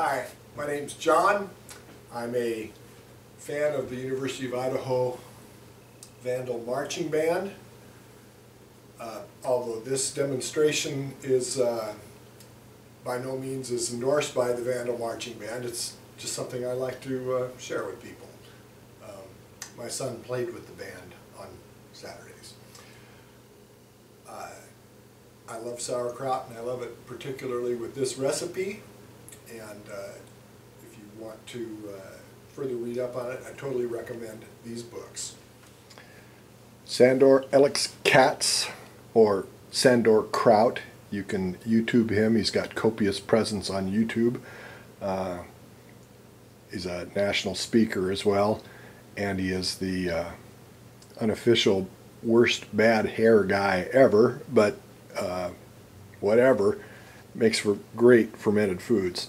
Hi, my name's John. I'm a fan of the University of Idaho Vandal Marching Band. Although this demonstration is by no means is endorsed by the Vandal Marching Band, it's just something I like to share with people. My son played with the band on Saturdays. I love sauerkraut, and I love it particularly with this recipe. And if you want to further read up on it, I totally recommend these books. Sandor Alex Katz, or Sandor Kraut. You can YouTube him. He's got copious presence on YouTube. He's a national speaker as well, and he is the unofficial worst bad hair guy ever, but whatever, makes for great fermented foods.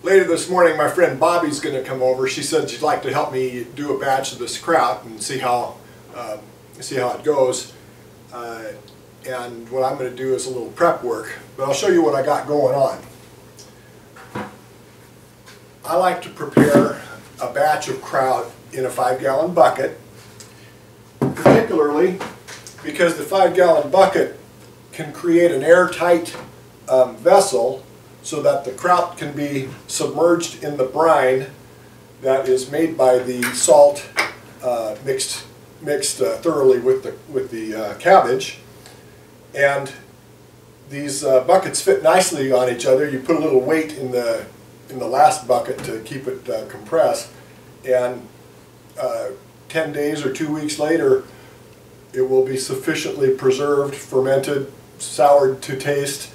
Later this morning, my friend Bobby's going to come over. She said she'd like to help me do a batch of this kraut and see how it goes. And what I'm going to do is a little prep work, but I'll show you what I got going on. I like to prepare a batch of kraut in a 5-gallon bucket, particularly because the 5-gallon bucket can create an airtight vessel so that the kraut can be submerged in the brine that is made by the salt mixed thoroughly with the cabbage. And these buckets fit nicely on each other. You put a little weight in the last bucket to keep it compressed, and 10 days or 2 weeks later, it will be sufficiently preserved, fermented, soured to taste,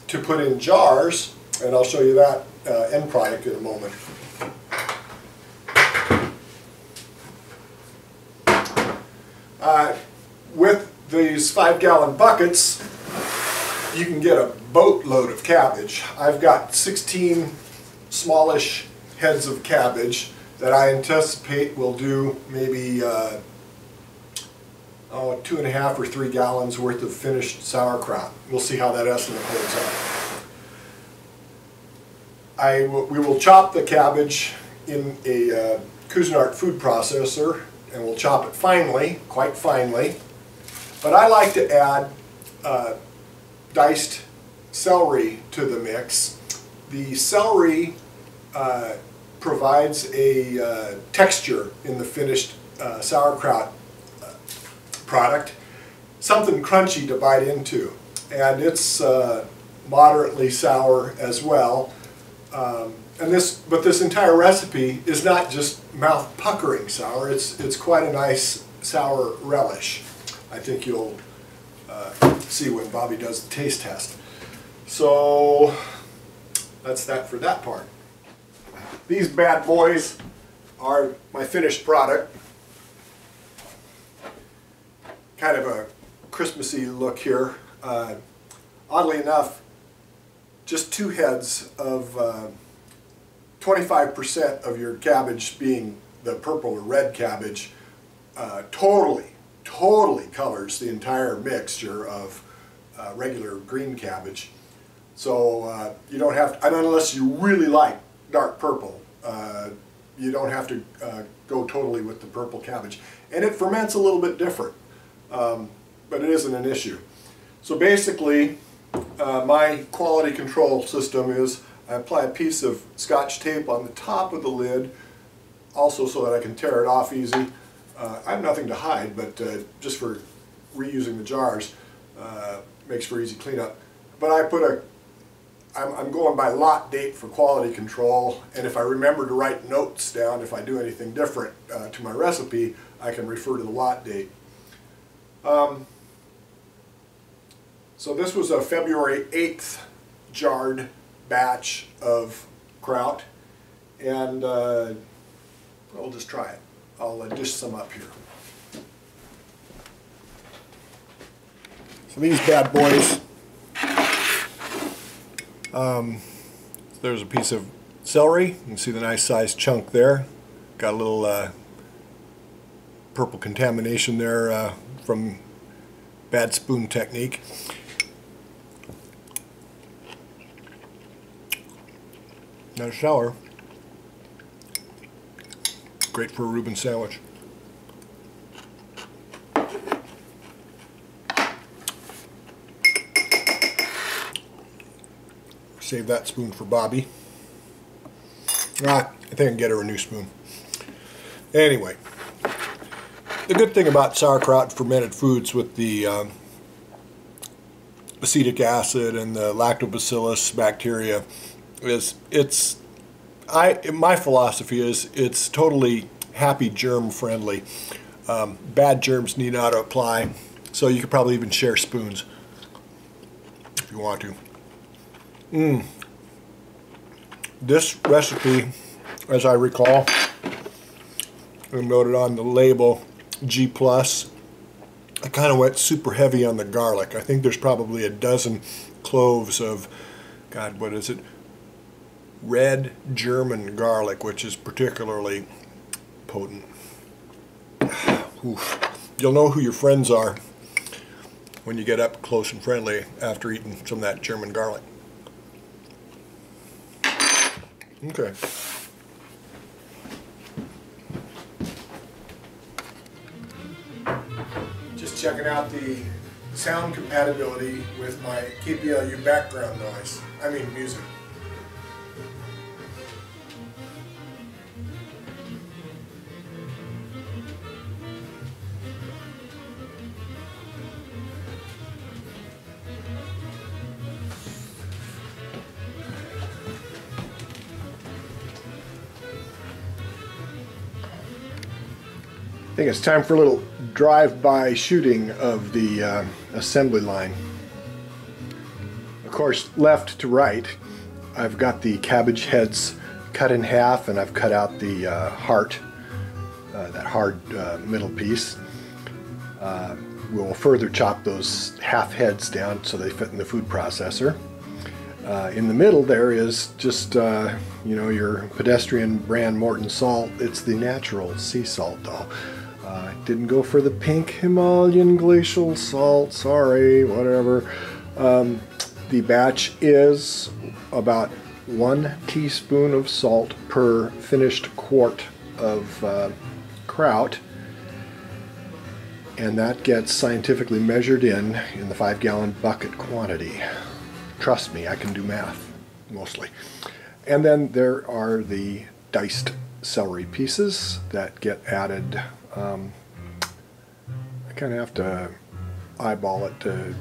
to put in jars, and I'll show you that end product in a moment. With these 5-gallon buckets, you can get a boatload of cabbage. I've got 16 smallish heads of cabbage that I anticipate will do maybe 2.5 or 3 gallons worth of finished sauerkraut. We'll see how that estimate holds up. We will chop the cabbage in a Cuisinart food processor, and we'll chop it finely, quite finely. But I like to add diced celery to the mix. The celery provides a texture in the finished sauerkraut product, something crunchy to bite into, and it's moderately sour as well. But this entire recipe is not just mouth-puckering sour. It's quite a nice sour relish. I think you'll see when Bobby does the taste test. So that's that for that part. These bad boys are my finished product. Kind of a Christmassy look here. Oddly enough, just 2 heads of 25% of your cabbage being the purple or red cabbage totally colors the entire mixture of regular green cabbage. So you don't have to, unless you really like dark purple, you don't have to go totally with the purple cabbage. And it ferments a little bit different. But it isn't an issue. So basically, my quality control system is I apply a piece of Scotch tape on the top of the lid, also so that I can tear it off easy. I have nothing to hide, but just for reusing the jars, makes for easy cleanup. But I'm going by lot date for quality control, and if I remember to write notes down, if I do anything different to my recipe, I can refer to the lot date. So this was a February 8th jarred batch of kraut, and we'll just try it. I'll dish some up here. So these bad boys, there's a piece of celery. You can see the nice sized chunk there. Got a little purple contamination there from bad spoon technique. Not sour. Great for a Reuben sandwich. Save that spoon for Bobby. I think I can get her a new spoon. Anyway, the good thing about sauerkraut and fermented foods with the acetic acid and the lactobacillus bacteria is my philosophy is it's totally happy germ friendly. Bad germs need not apply, so you could probably even share spoons if you want to. This recipe, as I recall, and noted on the label, G+, I kind of went super heavy on the garlic. I think there's probably a dozen cloves of, God, what is it? Red German garlic, which is particularly potent. Oof. You'll know who your friends are when you get up close and friendly after eating some of that German garlic. Okay. Just checking out the sound compatibility with my KPLU background noise. I mean music. I think it's time for a little drive-by shooting of the assembly line. Of course, left to right, I've got the cabbage heads cut in half, and I've cut out the heart, that hard middle piece. We'll further chop those half heads down so they fit in the food processor. In the middle there is just, you know, your pedestrian brand Morton salt. It's the natural sea salt though. Didn't go for the pink Himalayan glacial salt, sorry, whatever. The batch is about 1 teaspoon of salt per finished quart of kraut, and that gets scientifically measured in the 5-gallon bucket quantity. Trust me, I can do math, mostly. And then there are the diced celery pieces that get added. I kind of have to eyeball it to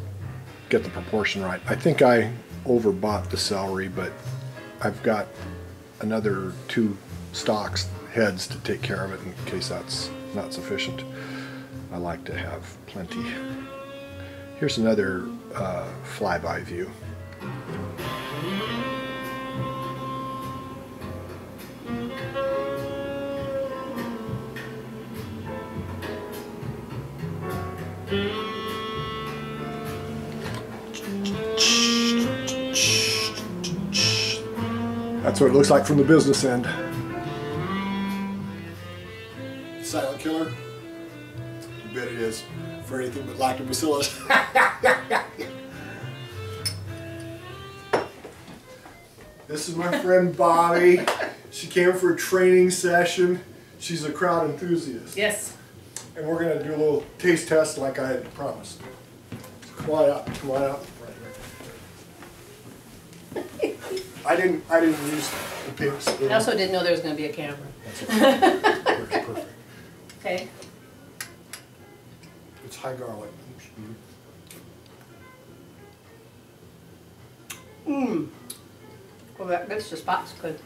get the proportion right. I think I overbought the celery, but I've got another 2 stalks, heads, to take care of it in case that's not sufficient. I like to have plenty. Here's another flyby view. That's what it looks like from the business end. Silent killer? You bet it is. For anything but lactobacillus. This is my friend Bobby. She came for a training session. She's a Kraut enthusiast. Yes. And we're going to do a little taste test like I had promised. Come on out. Come on out. I didn't use the pink spoon. I also didn't know there was going to be a camera. That's okay. Works perfect. Okay. It's high garlic. Mmm. Well, that gets the spots good.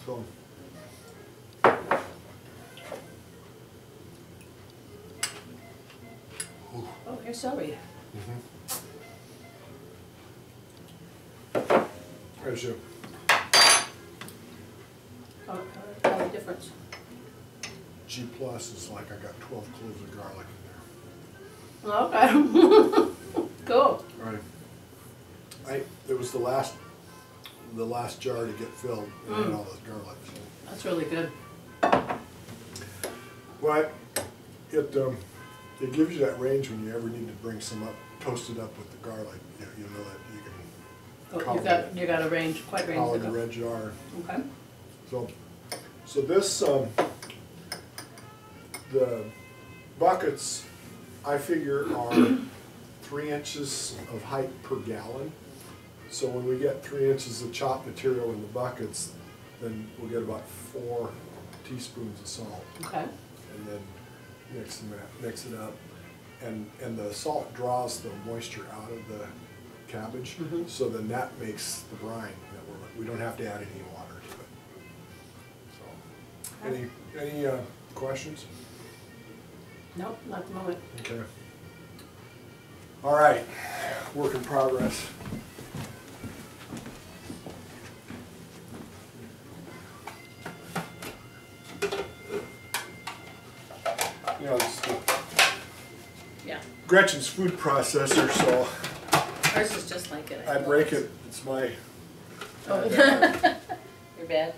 So. Oh, here's celery. There's your. Oh, the difference. G+ is like I got 12 cloves of garlic in there. Okay. Cool. Right. It was the last jar to get filled and had all this garlic. So. That's really good. Well, it gives you that range when you ever need to bring some up, toast it up with the garlic. You know that you can Oh, you got a range, quite range how to in the go. red jar. Okay. So this, the buckets, I figure are 3 inches of height per gallon. So when we get 3 inches of chopped material in the buckets, then we'll get about 4 teaspoons of salt. Okay. And then mix it up. And the salt draws the moisture out of the cabbage, so then that makes the brine that we don't have to add any water to it. So, any questions? Nope, not at the moment. Okay. All right, work in progress. You know, it's Yeah. Gretchen's food processor, so Ours is just like it. I break it. It's my. Oh. You're bad.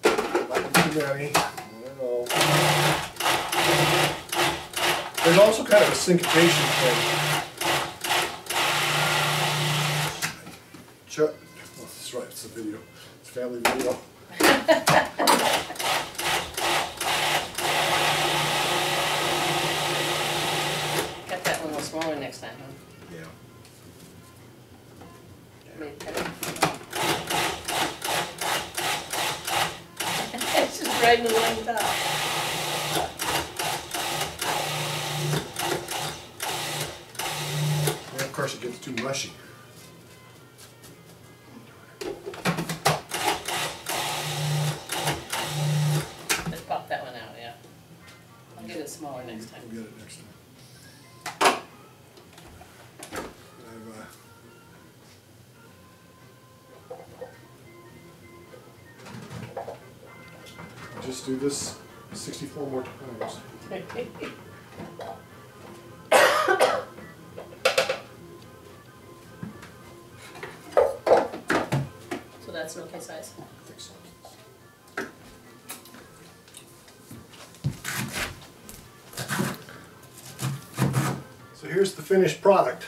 Too many. I don't know. There's also kind of a syncopation thing. Oh, that's right. It's a video. It's a family video. Got that one a little smaller next time, huh? Yeah. It's just right in the line top. And of course it gets too mushy. Let's pop that one out, yeah. I'll get it smaller next time. We'll get it next time. Just do this 64 more times. So that's an okay size? I think so. So here's the finished product.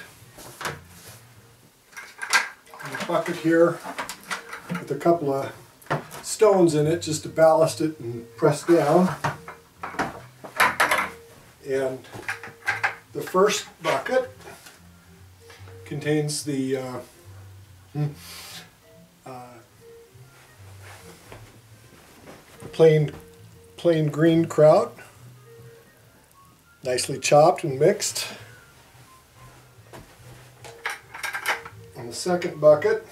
In a bucket here with a couple of stones in it just to ballast it and press down. And the first bucket contains the plain green kraut, nicely chopped and mixed. And the second bucket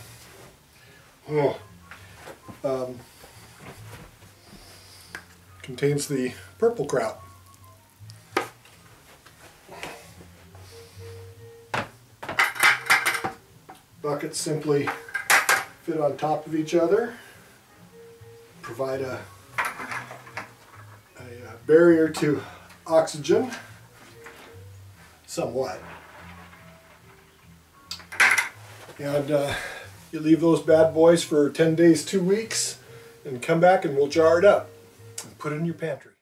contains the purple kraut. Buckets simply fit on top of each other, provide a barrier to oxygen, somewhat. And you leave those bad boys for 10 days, 2 weeks, and come back and we'll jar it up and put it in your pantry.